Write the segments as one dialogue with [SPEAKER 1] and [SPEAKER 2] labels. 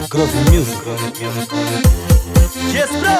[SPEAKER 1] Groove Music.
[SPEAKER 2] Yes, bro.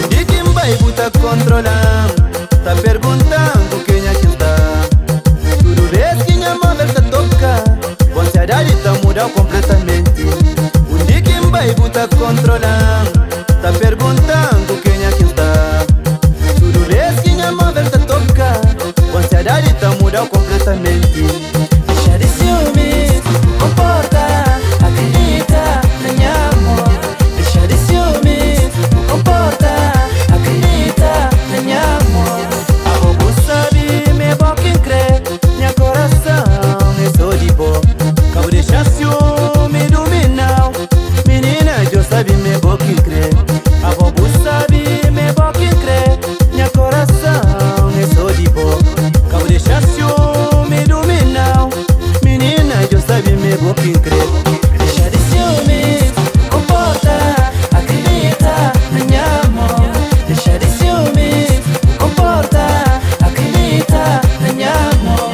[SPEAKER 2] E quem vai botar controlando? Tá perguntando quem é que tá. Tudo vez que minha mão tá tocar, você a idade tá mudando completamente. Onde quem vai botar controlando? Tá perguntando quem é que tá. Tudo vez que minha mão tá tocar, você a idade tá mudando completamente. Deixa de ciúmes, comporta, acredita na minha amor. Deixa de ciúmes, comporta, acredita na minha amor. A bobo sabe, me boca em crê, minha coração é só de boa. Cabo deixa ciúme dominar, menina, Deus sabe, me boca em crê. A bobo sabe, me boca em crê, minha coração é só de boa. Cabo deixa ciúme dominar, menina, Deus sabe, me boca em crê. Deixa de ciúmes, comporta, acredita na minha amor. Deixa de ciúmes, comporta, acredita na minha amor.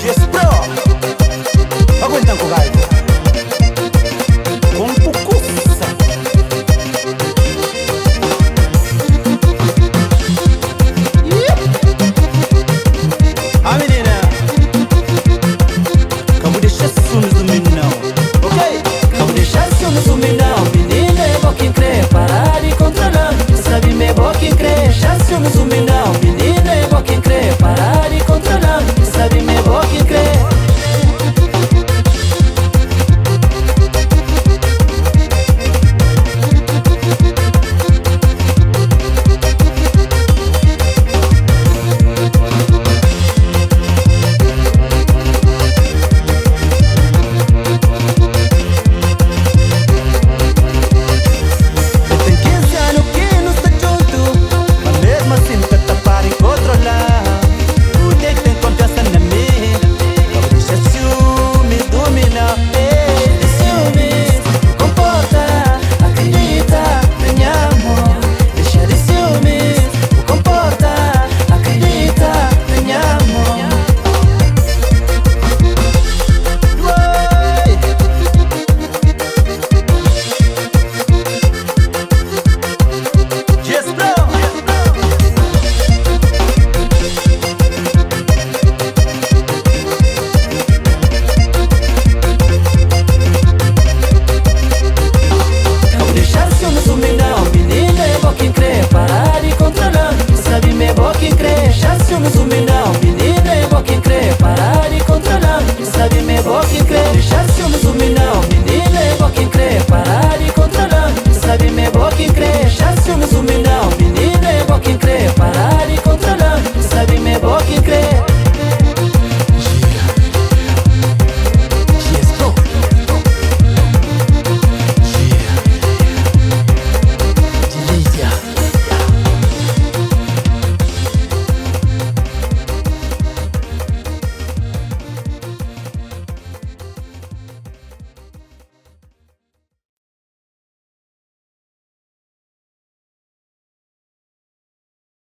[SPEAKER 1] Yes, bro. Aguentan com raiva. Com pucuça. A menina, cabo deixa ciúmes do menino, ok?
[SPEAKER 2] Cabo deixar ciúmes do menino, menina, é boca em crê, parar de controlar. Sabe, me boca em crê, deixar ciúmes do menino, menina, é boca em crê, parar de controlar. Sabe, me boca em crê.
[SPEAKER 1] Tem 15 anos que não está junto, mas mesmo assim tá tapar em controlar. O que tem confiança na mim? Cabo deixa ciúme dominar.
[SPEAKER 2] De ciúmes, comporta, acredita na minha amor. Deixa de ciúmes, comporta, acredita na minha amor.
[SPEAKER 1] Yes, bro.
[SPEAKER 2] Cabo deixar ciúmes do menino, menina, é boca em crê, parar de controlar. Sabe, me boca em crê, deixar ciúmes do menino, menina, é boca em crê, parar de controlar. Sabe, me boca em crê.